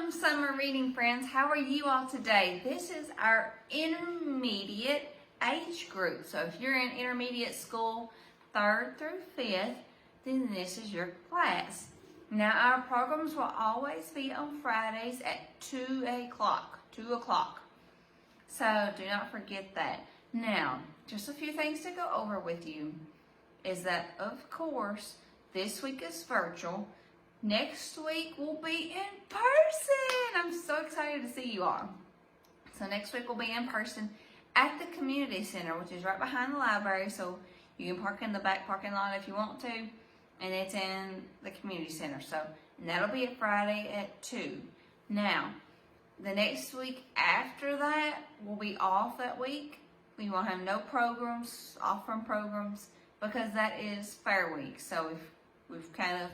Welcome, summer reading friends. How are you all today? This is our intermediate age group. So if you're in intermediate school, 3rd through 5th, then this is your class. Now our programs will always be on Fridays at 2 o'clock. So do not forget that. Now, just a few things to go over with you is that, of course, this week is virtual. Next week will be in person. I'm so excited to see you all. So next week will be in person at the community center, which is right behind the library. So you can park in the back parking lot if you want to, and it's in the community center. So, and that'll be a Friday at 2. Now, the next week after that will be off that week. We won't have no programs, off from programs, because that is Fair Week. So we've kind of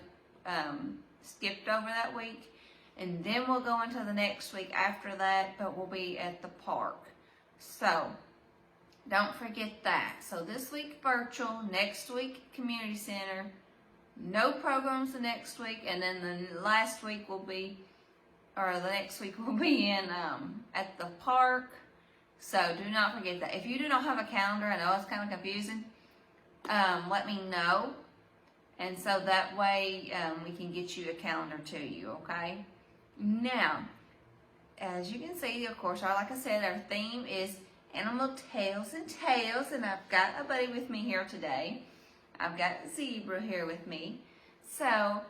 skipped over that week, and then we'll go into the next week after that, but we'll be at the park. So don't forget that. So this week virtual, next week community center, no programs the next week, and then the last week will be, or the next week will be in at the park. So do not forget that. If you do not have a calendar, I know it's kind of confusing, let me know. And so that way we can get you a calendar to you, okay? Now, as you can see, of course, like I said, our theme is animal tales and tales. And I've got a buddy with me here today. I've got Zebra here with me. So,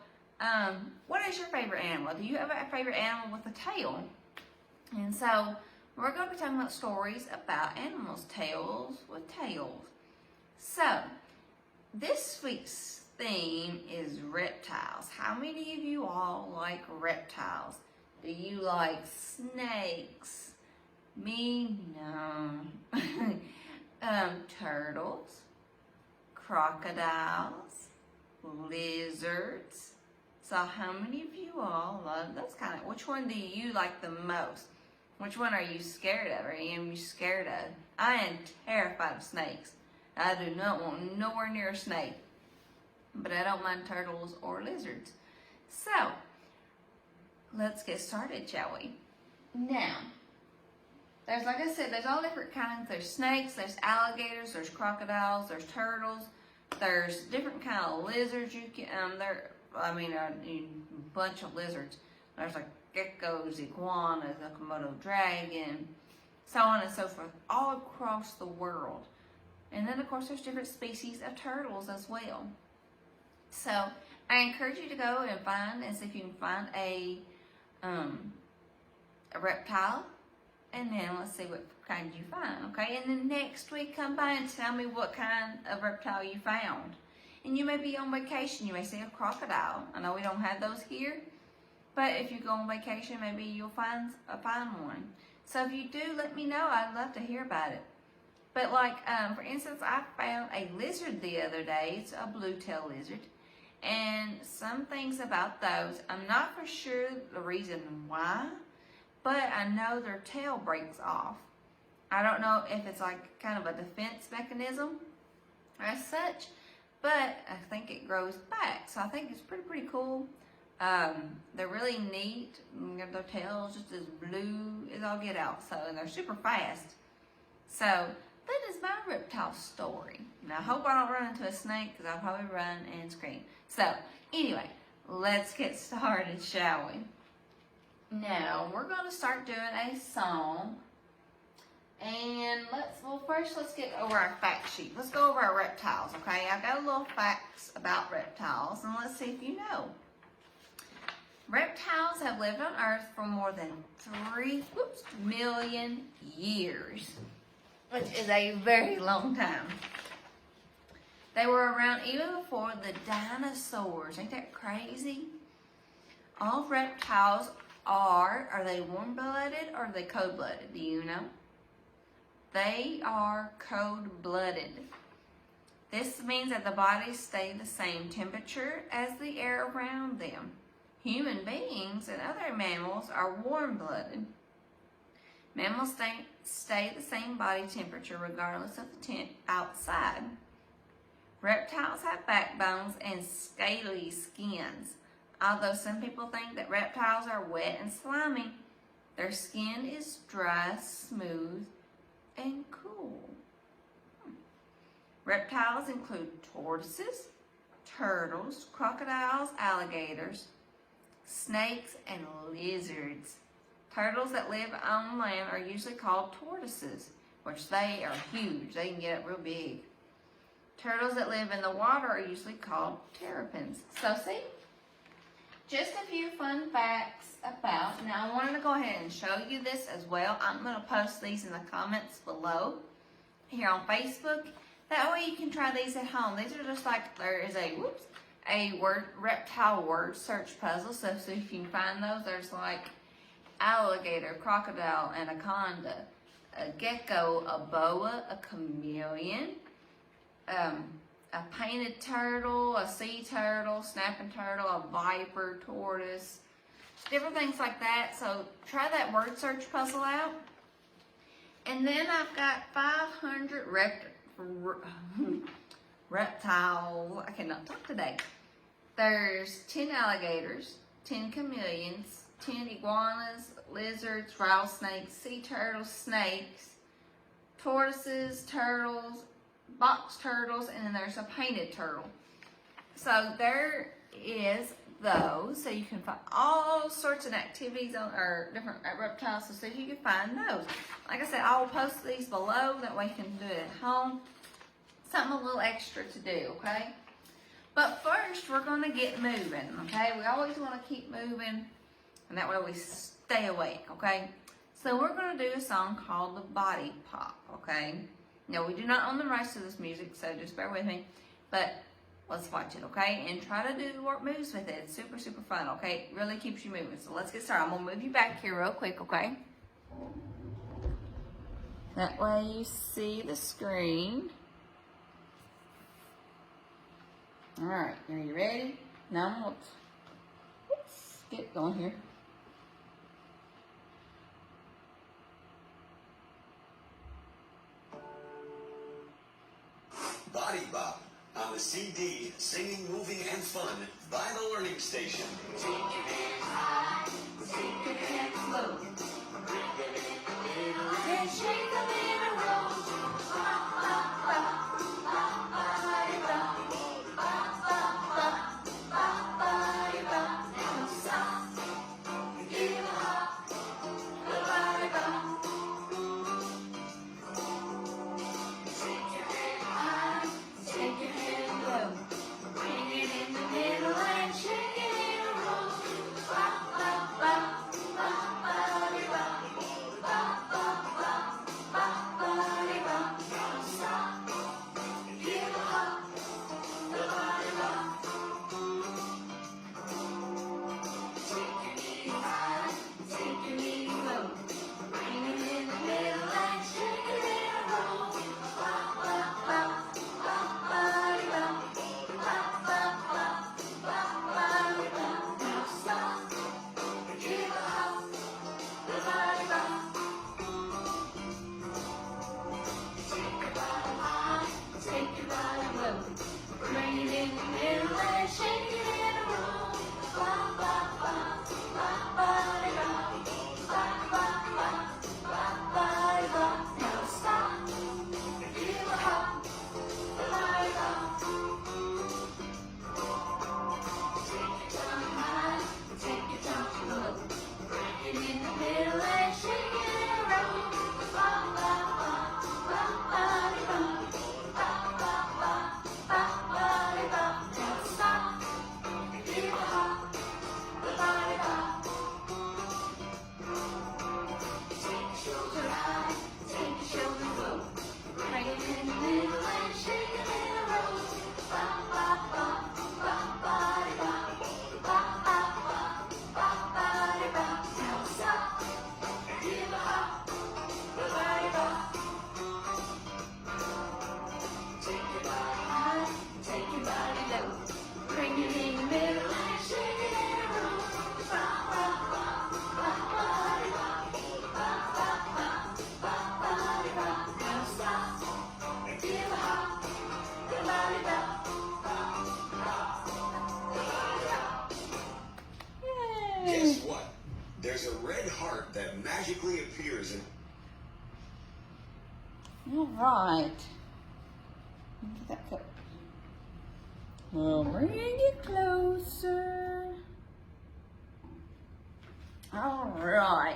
what is your favorite animal? Do you have a favorite animal with a tail? And so, we're going to be talking about stories about animals, tales with tails. So, this week's theme is reptiles. How many of you all like reptiles? Do you like snakes? Me, no. Turtles, crocodiles, lizards. So how many of you all love those kind of, which one do you like the most? Which one are you scared of? Or am you scared of? I am terrified of snakes. I do not want nowhere near a snake. But I don't mind turtles or lizards. So, let's get started, shall we? Now, there's, like I said, there's all different kinds. There's snakes, there's alligators, there's crocodiles, there's turtles, there's different kind of lizards you can, a bunch of lizards. There's like geckos, iguanas, a Komodo dragon, so on and so forth, all across the world. And then, of course, there's different species of turtles as well. So I encourage you to go and find and see if you can find a reptile, and then let's see what kind you find, okay? And then next week come by and tell me what kind of reptile you found. And you may be on vacation, you may see a crocodile. I know we don't have those here, but if you go on vacation, maybe you'll find one. So if you do, let me know. I'd love to hear about it. But like, for instance, I found a lizard the other day. It's a blue-tailed lizard. And some things about those, I'm not for sure the reason why, but I know their tail breaks off. I don't know if it's like kind of a defense mechanism as such, but I think it grows back. So I think it's pretty cool. They're really neat. Their tail's just as blue as all get out. So, and they're super fast. So that is my reptile story. Now, I hope I don't run into a snake, because I'll probably run and scream. So, anyway, let's get started, shall we? Now, we're going to start doing a song. And first let's get over our fact sheet. Let's go over our reptiles, okay? I've got a little facts about reptiles, and let's see if you know. Reptiles have lived on Earth for more than 3 million years. Which is a very long time. They were around even before the dinosaurs. Ain't that crazy? All reptiles are they warm-blooded or are they cold-blooded? Do you know? They are cold-blooded. This means that the bodies stay the same temperature as the air around them. Human beings and other mammals are warm-blooded. Mammals stay the same body temperature regardless of the temp outside. Reptiles have backbones and scaly skins, Although some people think that reptiles are wet and slimy, their skin is dry, smooth, and cool. Reptiles include tortoises, turtles, crocodiles, alligators, snakes, and lizards. Turtles that live on land are usually called tortoises, which they are huge. They can get up real big. Turtles that live in the water are usually called terrapins. So see, just a few fun facts about. Now I wanted to go ahead and show you this as well. I'm going to post these in the comments below here on Facebook. That way you can try these at home. These are just like, there is a reptile word search puzzle. So if you can find those, there's like alligator, crocodile, anaconda, a gecko, a boa, a chameleon, a painted turtle, a sea turtle, snapping turtle, a viper, tortoise, different things like that. So try that word search puzzle out. And then I've got 500 reptiles. I cannot talk today. There's 10 alligators, 10 chameleons, 10 iguanas, lizards, rattlesnakes, sea turtles, snakes, tortoises, turtles, box turtles, and then there's a painted turtle. So there is those. So you can find all sorts of activities on or different reptiles. So see if you can find those. Like I said, I will post these below. That way you can do it at home. Something a little extra to do, okay? But first, we're going to get moving, okay? We always want to keep moving, and that way we stay awake, okay? So we're going to do a song called The Body Pop, okay? Now, we do not own the rights to this music, so just bear with me. But let's watch it, okay? And try to do work moves with it. It's super, super fun, okay? It really keeps you moving. So let's get started. I'm going to move you back here real quick, okay? That way you see the screen. All right, are you ready? Now I'm going to get going here. Body Bop on the CD, singing, moving, and fun by the Learning Station. Take your hands high, take your hands low. Bring them in the middle and shake them in a row. There's a red heart that magically appears in... All right. Look at that cup. We'll bring it closer. All right.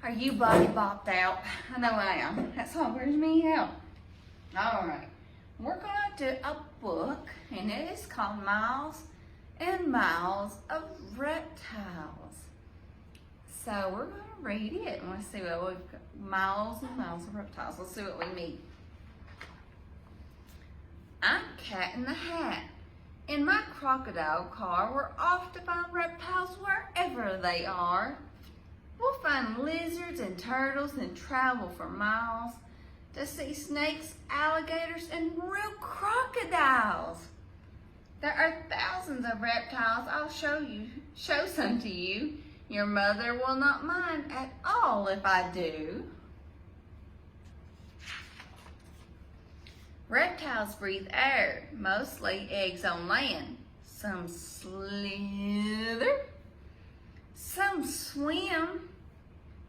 Are you body bopped out? I know I am. That's all wears me out. All right. We're going to do a book, and it is called Miles and Miles of Reptiles. So we're going to read it, and let's see what we've got. Miles and Miles of Reptiles. Let's see what we meet. I'm Cat in the Hat. In my crocodile car, we're off to find reptiles wherever they are. We'll find lizards and turtles and travel for miles to see snakes, alligators, and real crocodiles. There are thousands of reptiles. I'll show some to you. Your mother will not mind at all if I do. Reptiles breathe air, mostly eggs on land. Some slither, some swim,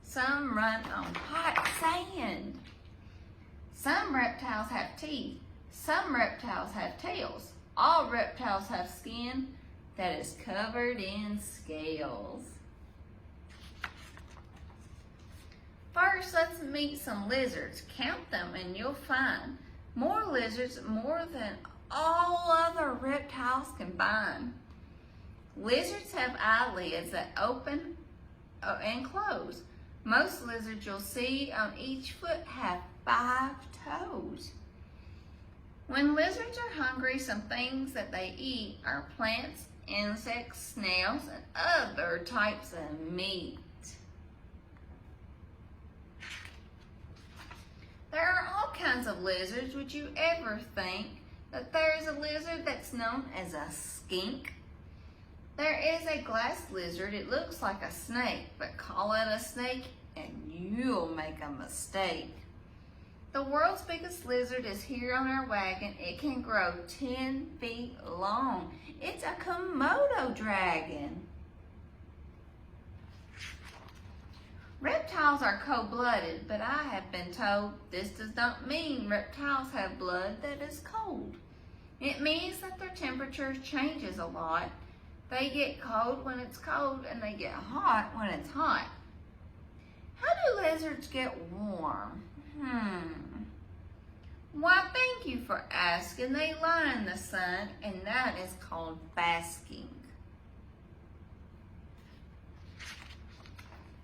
some run on hot sand. Some reptiles have teeth, some reptiles have tails. All reptiles have skin that is covered in scales. First, let's meet some lizards. Count them and you'll find more lizards, more than all other reptiles combined. Lizards have eyelids that open and close. Most lizards you'll see on each foot have 5 toes. When lizards are hungry, some things that they eat are plants, insects, snails, and other types of meat. There are all kinds of lizards. Would you ever think that there is a lizard that's known as a skink? There is a glass lizard. It looks like a snake, but call it a snake and you'll make a mistake. The world's biggest lizard is here on our wagon. It can grow 10 feet long. It's a Komodo dragon. Reptiles are cold-blooded, but I have been told this does not mean reptiles have blood that is cold. It means that their temperature changes a lot. They get cold when it's cold and they get hot when it's hot. How do lizards get warm? Why, thank you for asking. They lie in the sun, and that is called basking.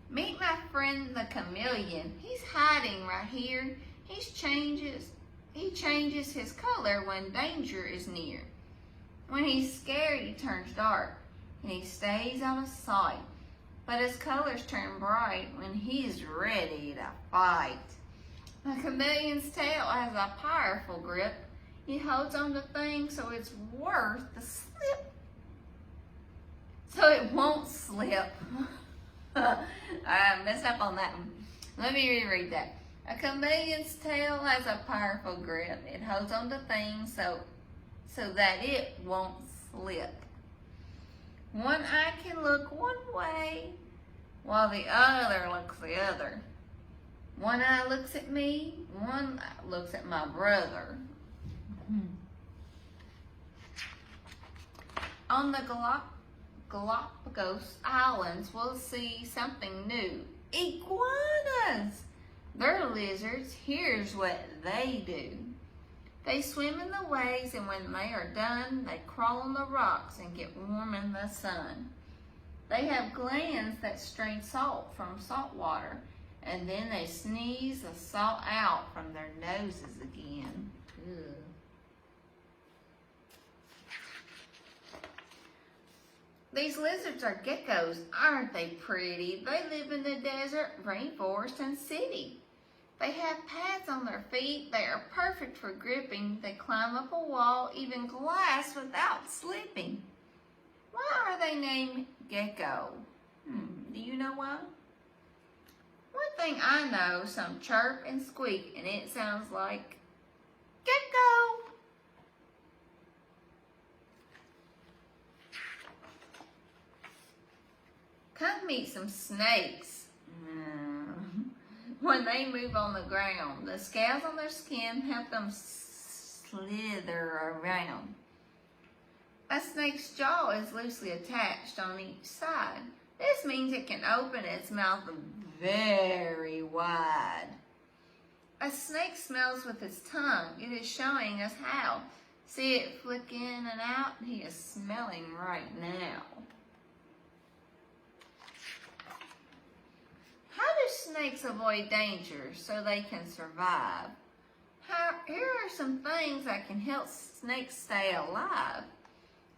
Meet my friend the chameleon. He's hiding right here. He changes his color when danger is near. When he's scared, he turns dark, and he stays out of sight. But his colors turn bright when he's ready to fight. The chameleon's tail has a powerful grip. He holds on to things so it's worth the slip. So it won't slip. I messed up on that one. Let me reread that. A chameleon's tail has a powerful grip. It holds on to things so that it won't slip. One eye can look one way while the other looks the other. One eye looks at me, one eye looks at my brother. On the Galapagos Islands, we'll see something new. Iguanas! They're lizards. Here's what they do. They swim in the waves, and when they are done, they crawl on the rocks and get warm in the sun. They have glands that strain salt from salt water, and then they sneeze the salt out from their noses again. Ugh. These lizards are geckos. Aren't they pretty? They live in the desert, rainforest, and city. They have pads on their feet. They are perfect for gripping. They climb up a wall, even glass, without slipping. Why are they named gecko? Do you know why? One thing I know, some chirp and squeak, and it sounds like gecko. Come meet some snakes. When they move on the ground, the scales on their skin help them slither around. A snake's jaw is loosely attached on each side. This means it can open its mouth very wide. A snake smells with its tongue. It is showing us how. See it flick in and out? He is smelling right now. How do snakes avoid danger so they can survive? Here are some things that can help snakes stay alive.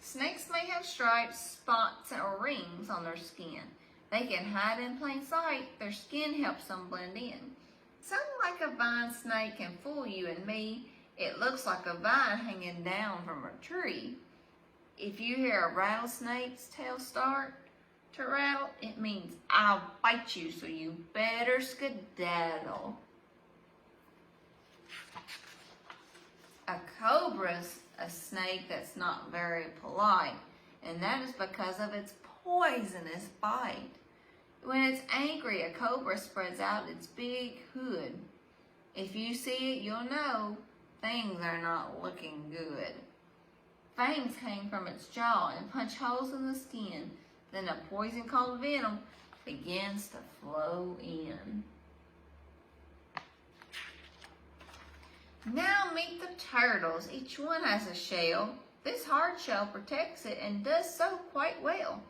Snakes may have stripes, spots, or rings on their skin. They can hide in plain sight. Their skin helps them blend in. Something like a vine snake can fool you and me. It looks like a vine hanging down from a tree. If you hear a rattlesnake's tail start to rattle, it means I'll bite you, so you better skedaddle. A cobra's a snake that's not very polite, and that is because of its poisonous bite. When it's angry, a cobra spreads out its big hood. If you see it, you'll know things are not looking good. Fangs hang from its jaw and punch holes in the skin. Then a poison called venom begins to flow in. Now meet the turtles. Each one has a shell. This hard shell protects it and does so quite well.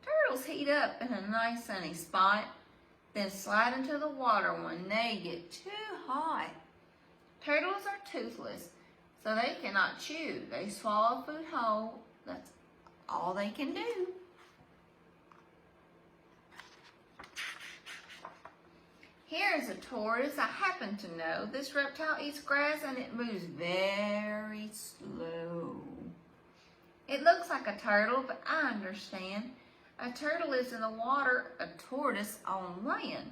Turtles heat up in a nice sunny spot, then slide into the water when they get too hot. Turtles are toothless, so they cannot chew. They swallow food whole. That's all they can do. Here's a tortoise. I happen to know this reptile eats grass and it moves very slow. It looks like a turtle, but I understand. A turtle lives in the water, a tortoise on land.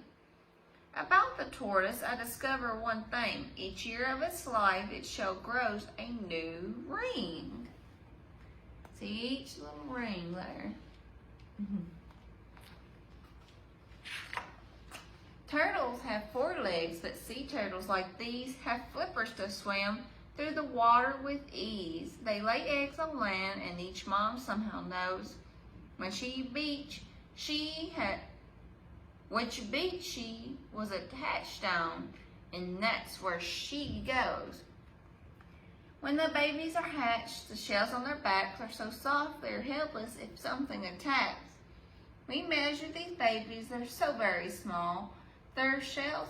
About the tortoise, I discover one thing. Each year of its life, its shell grows a new ring. See each little ring there. Turtles have 4 legs, but sea turtles like these have flippers to swim through the water with ease. They lay eggs on land, and each mom somehow knows which beach she was attached on, and that's where she goes. When the babies are hatched, the shells on their backs are so soft they're helpless if something attacks. We measure these babies, they're so very small. Their shells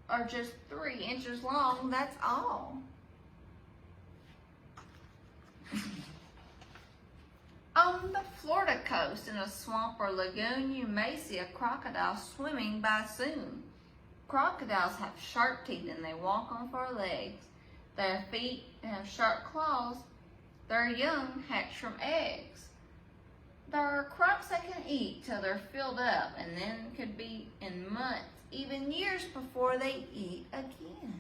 are just 3 inches long, that's all. On the Florida coast, in a swamp or lagoon, you may see a crocodile swimming by soon. Crocodiles have sharp teeth and they walk on 4 legs. Their feet have sharp claws. Their young hatch from eggs. There are crops they can eat till they're filled up, and then could be in months, even years before they eat again.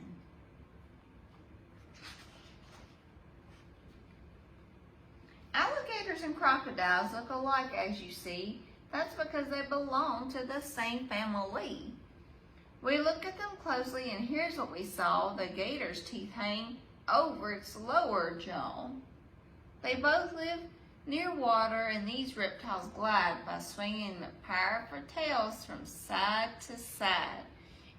Alligators and crocodiles look alike, as you see. That's because they belong to the same family. We looked at them closely, and here's what we saw. The gator's teeth hang over its lower jaw. They both live near water, and these reptiles glide by swinging the powerful tails from side to side.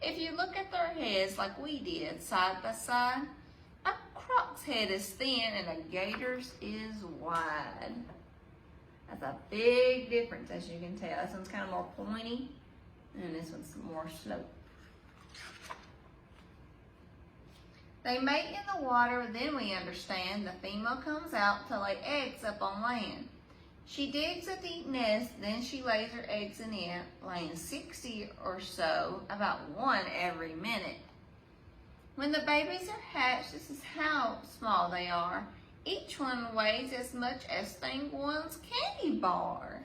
If you look at their heads like we did, side by side, a croc's head is thin and a gator's is wide. That's a big difference, as you can tell. This one's kind of more pointy, and this one's more sloped. They mate in the water, then we understand. The female comes out to lay eggs up on land. She digs a deep nest, then she lays her eggs in it, laying 60 or so, about 1 every minute. When the babies are hatched, this is how small they are. Each one weighs as much as Thing One's candy bar.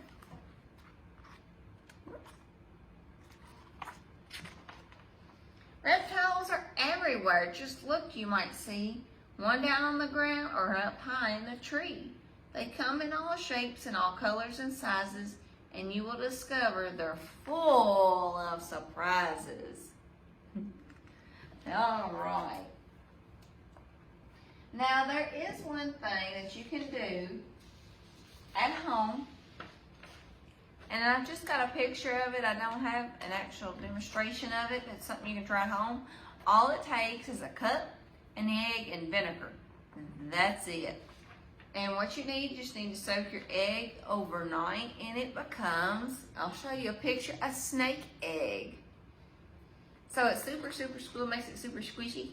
Reptiles are everywhere. Just look, you might see one down on the ground or up high in the tree. They come in all shapes and all colors and sizes, and you will discover they're full of surprises. All right. Now there is one thing that you can do at home, and I just got a picture of it. I don't have an actual demonstration of it. It's something you can try at home. All it takes is a cup, an egg, and vinegar. That's it. And what you need, you just need to soak your egg overnight, and it becomes, I'll show you a picture, a snake egg. So it's super, super squishy, makes it super squishy.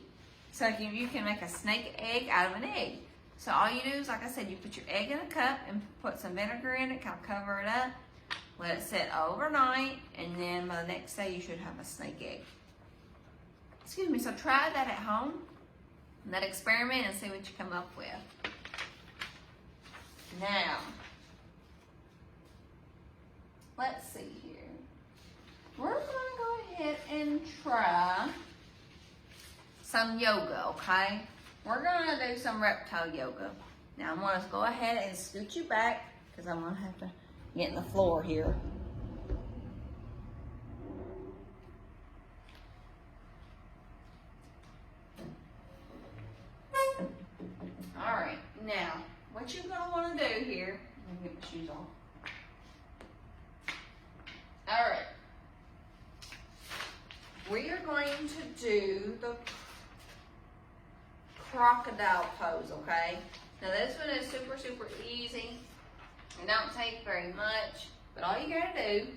So you can make a snake egg out of an egg. So all you do is, like I said, you put your egg in a cup and put some vinegar in it, kind of cover it up, let it sit overnight, and then by the next day you should have a snake egg. Excuse me, so try that at home, that experiment, and see what you come up with. Now, let's see here. We're going to go ahead and try some yoga, okay? We're going to do some reptile yoga. Now, I'm going to go ahead and scoot you back because I'm going to have to get in the floor here. All right, now, what you're going to want to do here, let me get my shoes on. All right. We are going to do the crocodile pose, okay? Now this one is super, super easy. It don't take very much, but all you gotta do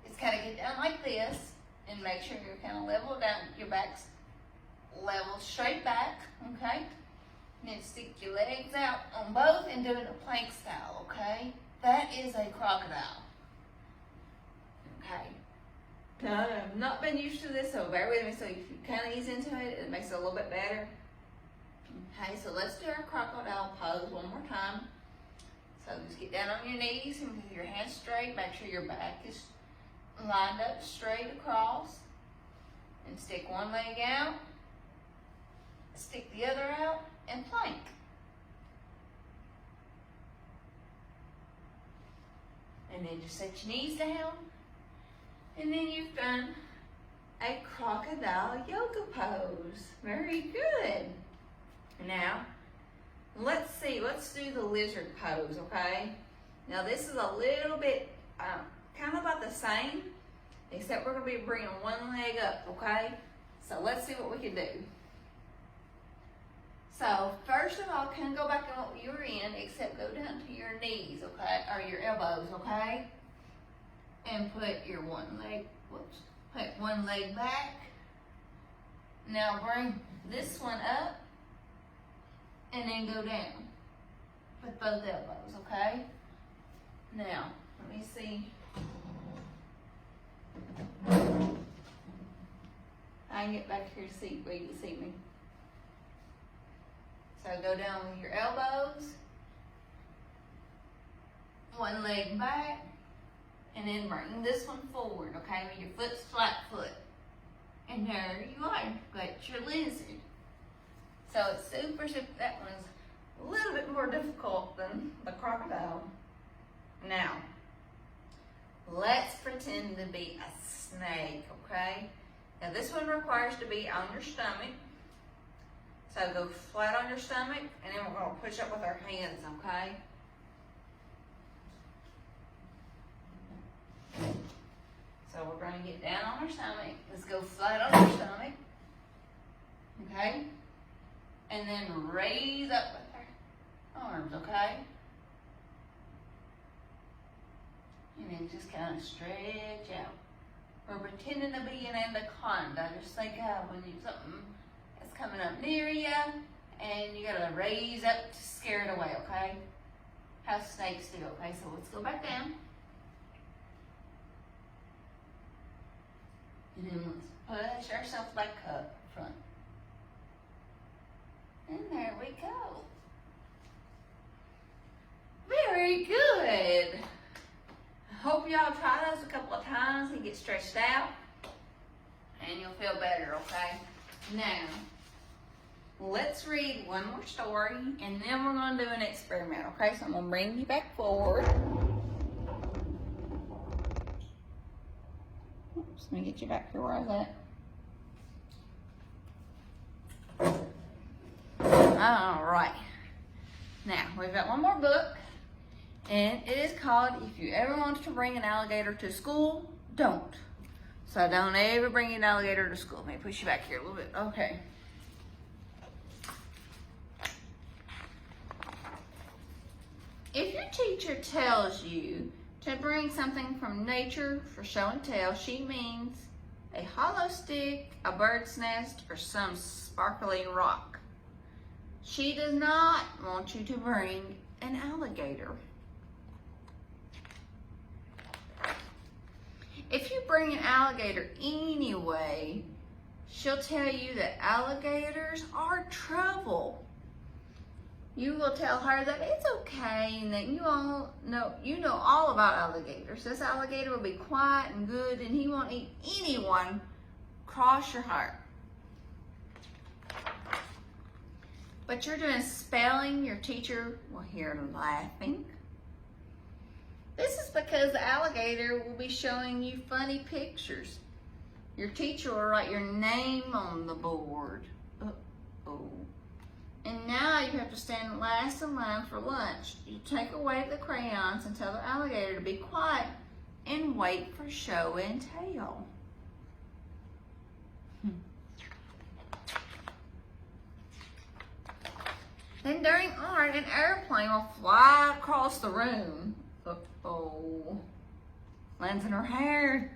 is kind of get down like this and make sure you're kind of level down, your back's level straight back, okay? And then stick your legs out on both and do it a plank style, okay? That is a crocodile, okay? Now, I've not been used to this, so bear with me. So if you kind of ease into it, it makes it a little bit better. Okay, so let's do our crocodile pose one more time. So just get down on your knees and with your hands straight. Make sure your back is lined up straight across. And stick one leg out. Stick the other out and plank. And then just set your knees down. And then you've done a crocodile yoga pose. Very good. Now, let's do the lizard pose, okay? Now this is a little bit, kind of about the same, except we're gonna be bringing one leg up, okay? So let's see what we can do. So first of all, kind of go back to what you were in, except go down to your knees, okay? Or your elbows, okay? And put your one leg back. Now bring this one up and then go down with both elbows, okay? Now, let me see. I can get back here to see where you can see me. So go down with your elbows, one leg back, and then bring this one forward, okay, with your foot's flat foot. And there you are, got your lizard. So it's super, that one's a little bit more difficult than the crocodile. Now, let's pretend to be a snake, okay? Now this one requires to be on your stomach. So go flat on your stomach, and then we're gonna push up with our hands, okay? So we're going to get down on our stomach. Let's go flat on our stomach. Okay? And then raise up with our arms, okay? And then just kind of stretch out. We're pretending to be an anaconda. Just think when you something that's coming up near you, and you gotta raise up to scare it away, okay? How snakes do, okay? So let's go back down. And then let's push ourselves back up front. And there we go. Very good. I hope y'all try those a couple of times and get stretched out. And you'll feel better, okay? Now, let's read one more story, and then we're going to do an experiment, okay? So I'm going to bring you back forward. Let me get you back here where I was at. All right. Now, we've got one more book, and it is called If You Ever Want to Bring an Alligator to School, Don't. So don't ever bring an alligator to school. Let me push you back here a little bit. Okay. If your teacher tells you to bring something from nature for show and tell, she means a hollow stick, a bird's nest, or some sparkly rock. She does not want you to bring an alligator. If you bring an alligator anyway, she'll tell you that alligators are trouble. You will tell her that it's okay and that you know all about alligators. This alligator will be quiet and good and he won't eat anyone. Cross your heart. But you're doing spelling, your teacher will hear laughing. This is because the alligator will be showing you funny pictures. Your teacher will write your name on the board. Uh-oh. And now you have to stand last in line for lunch. You take away the crayons and tell the alligator to be quiet and wait for show and tell. Then during art, an airplane will fly across the room. Uh-oh. Lands in her hair.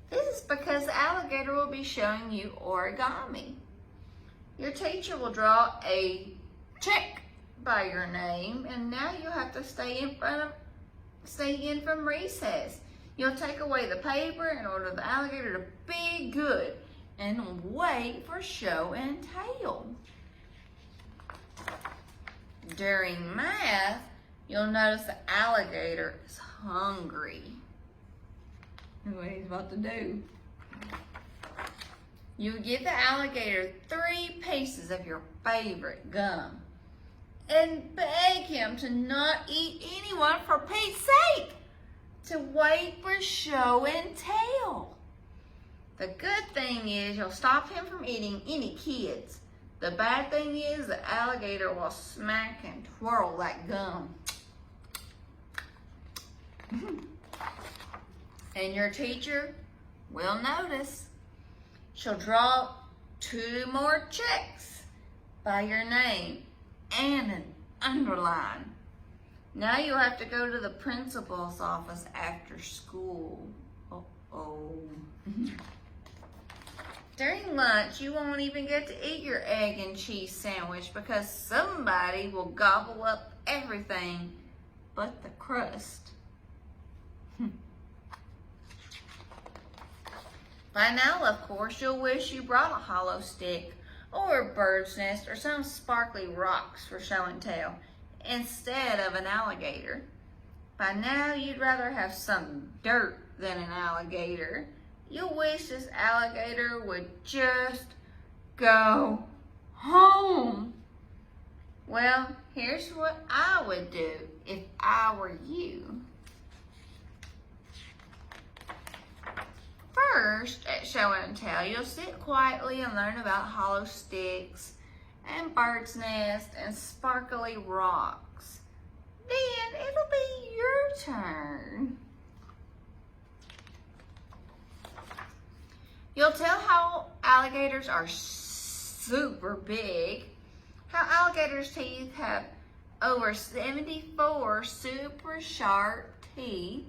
This is because the alligator will be showing you origami. Your teacher will draw a check by your name, and now you have to stay in from recess. You'll take away the paper and order the alligator to be good and wait for show and tell. During math, you'll notice the alligator is hungry. Look what he's about to do. You give the alligator 3 pieces of your favorite gum and beg him to not eat anyone for Pete's sake, to wait for show and tell. The good thing is you'll stop him from eating any kids. The bad thing is the alligator will smack and twirl that gum. And your teacher will notice. She'll draw 2 more checks by your name and an underline. Now you'll have to go to the principal's office after school. Uh-oh. During lunch, you won't even get to eat your egg and cheese sandwich because somebody will gobble up everything but the crust. By now, of course, you'll wish you brought a hollow stick or a bird's nest or some sparkly rocks for show and tell instead of an alligator. By now, you'd rather have some dirt than an alligator. You'll wish this alligator would just go home. Well, here's what I would do if I were you. First, at show and tell, you'll sit quietly and learn about hollow sticks and bird's nest and sparkly rocks. Then it'll be your turn. You'll tell how alligators are super big, how alligators' teeth have over 74 super sharp teeth,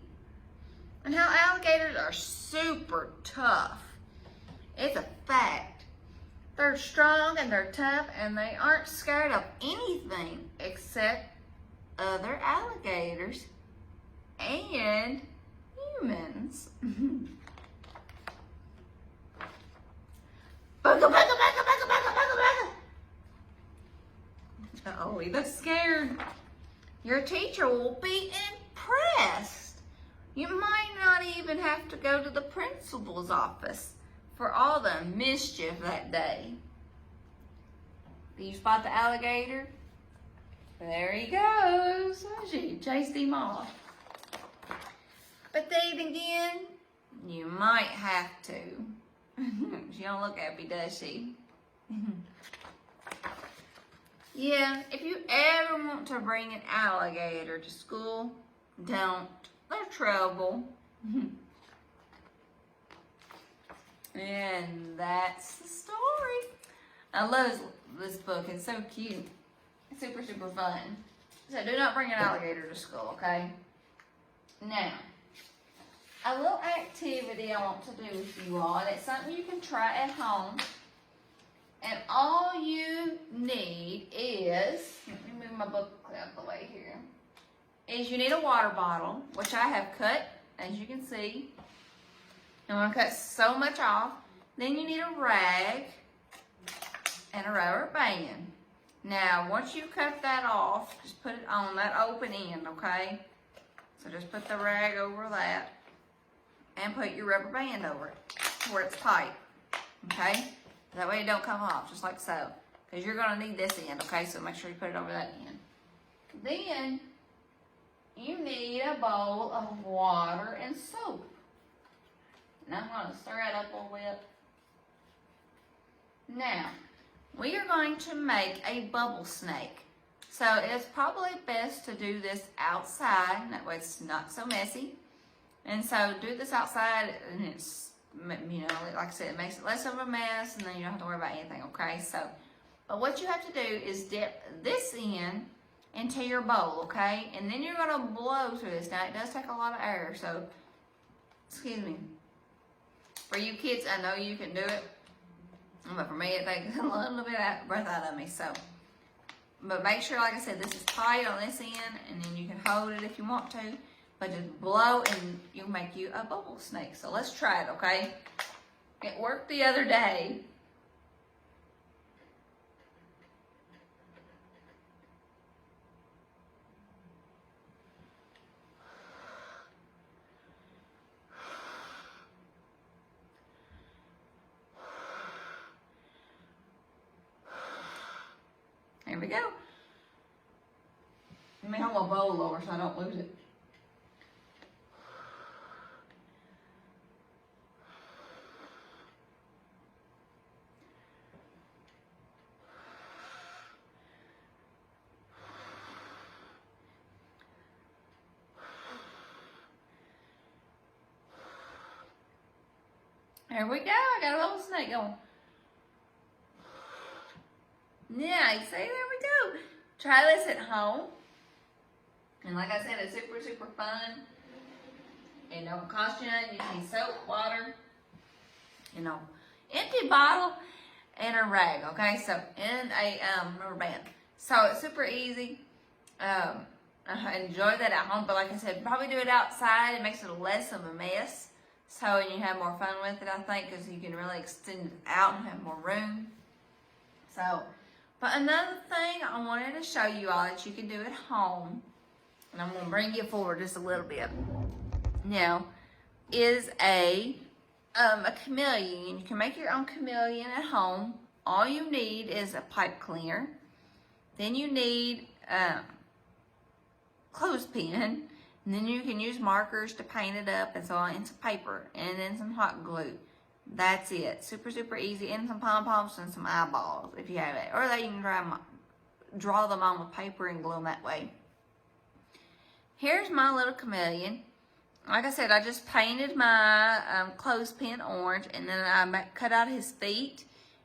and how alligators are super tough. It's a fact. They're strong and they're tough and they aren't scared of anything except other alligators and humans. Bugga, bugga, bugga, bugga, bugga, bugga, bugga. Uh-oh, he looks scared. Your teacher will be impressed. You might not even have to go to the principal's office for all the mischief that day. Do you spot the alligator? There he goes. She chased him off. But then again, You might have to. She don't look happy, does she? Yeah, if you ever want to bring an alligator to school, don't. They're trouble. And that's the story. I love this book. It's so cute. It's super, super fun. So do not bring an alligator to school, okay? Now, a little activity I want to do with you all, and it's something you can try at home. And all you need is, let me move my book out of the way here, is you need a water bottle, which I have cut, as you can see. I'm going to cut so much off. Then you need a rag and a rubber band. Now, once you cut that off, just put it on that open end, okay? So just put the rag over that and put your rubber band over it where it's tight, okay? That way it don't come off, just like so. Because you're going to need this end, okay? So make sure you put it over that end. Then, you need a bowl of water and soap. And I'm going to stir it up a little bit. Now, we are going to make a bubble snake. So it's probably best to do this outside. That way it's not so messy. And so do this outside, and it's, you know, like I said, it makes it less of a mess, and then you don't have to worry about anything, okay? So, but what you have to do is dip this into your bowl, okay? And then you're going to blow through this. Now, it does take a lot of air, so, excuse me. For you kids, I know you can do it. But for me, it takes a little bit of breath out of me, so. But make sure, like I said, this is tight on this end, and then you can hold it if you want to. But just blow, and you'll make you a bubble snake. So let's try it, okay? It worked the other day. Here we go. Let me hold my bowl over so I don't lose it. There we go. I got a little snake going. Yeah, you see, there we go. Try this at home. And like I said, it's super, super fun. It don't cost you nothing. You need soap, water, you know, empty bottle, and a rag, okay? So, and a rubber band. So, it's super easy. I enjoy that at home, but like I said, probably do it outside. It makes it less of a mess. So, and you have more fun with it, I think, because you can really extend it out and have more room. So, but another thing I wanted to show you all that you can do at home, and I'm going to bring you forward just a little bit now, is a chameleon. You can make your own chameleon at home. All you need is a pipe cleaner. Then you need clothespin. And then you can use markers to paint it up and so on, and some paper, and then some hot glue. That's it. Super, super easy. And some pom-poms and some eyeballs if you have it. Or that you can draw them on with paper and glue them that way. Here's my little chameleon. Like I said, I just painted my clothespin orange, and then I cut out his feet.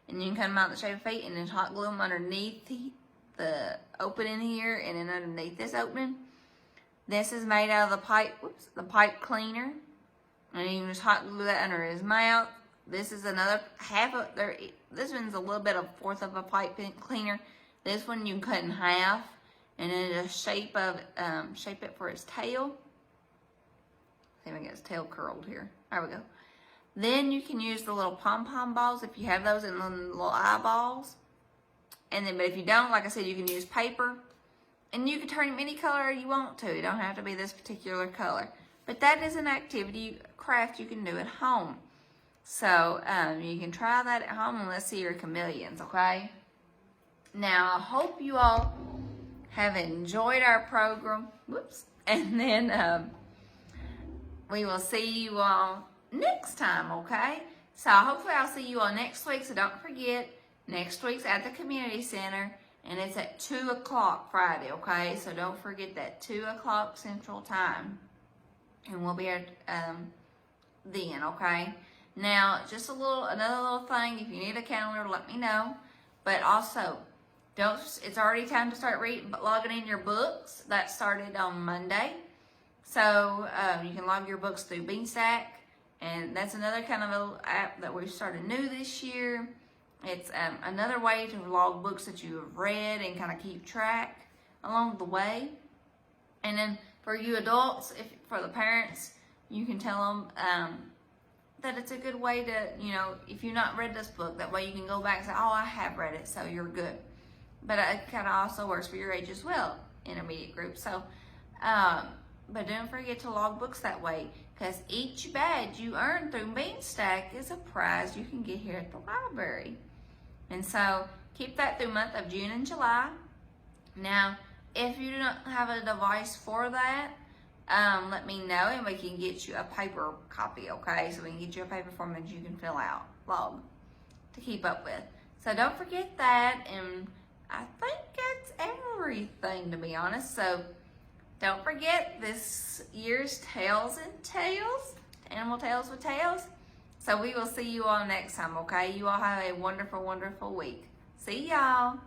And you can cut them out in the shape of feet, and then hot glue them underneath the opening here, and then underneath this opening. This is made out of the pipe cleaner. And you can just hot glue that under his mouth. This is another this one's a little bit of fourth of a pipe cleaner. This one you can cut in half. And then just shape it for his tail. See if I can get his tail curled here. There we go. Then you can use the little pom-pom balls if you have those, and the little eyeballs. And then, but if you don't, like I said, you can use paper. And you can turn him any color you want to. It don't have to be this particular color. But that is an activity, craft you can do at home. So, you can try that at home, and let's see your chameleons, okay? Now, I hope you all have enjoyed our program. Whoops. And then we will see you all next time, okay? So hopefully I'll see you all next week. So don't forget, next week's at the community center, and it's at 2 o'clock Friday, okay? So don't forget that 2 o'clock Central Time, and we'll be here then, okay? Now, just another little thing. If you need a calendar, let me know. But also, it's already time to start logging in your books. That started on Monday. So you can log your books through Beanstack, and that's another kind of little app that we've started new this year. It's another way to log books that you have read and kind of keep track along the way. And then for you adults, for the parents, you can tell them that it's a good way to, if you've not read this book, that way you can go back and say, oh, I have read it, so you're good. But it kind of also works for your age as well, intermediate group. So, but don't forget to log books that way, because each badge you earn through Beanstack is a prize you can get here at the library. And so keep that through month of June and July. Now, if you don't have a device for that, let me know and we can get you a paper copy, okay? So we can get you a paper form that you can fill out, log, to keep up with. So don't forget that, and I think that's everything, to be honest. So don't forget this year's Tales and Tales, Animal Tales with Tales. So we will see you all next time, okay? You all have a wonderful, wonderful week. See y'all.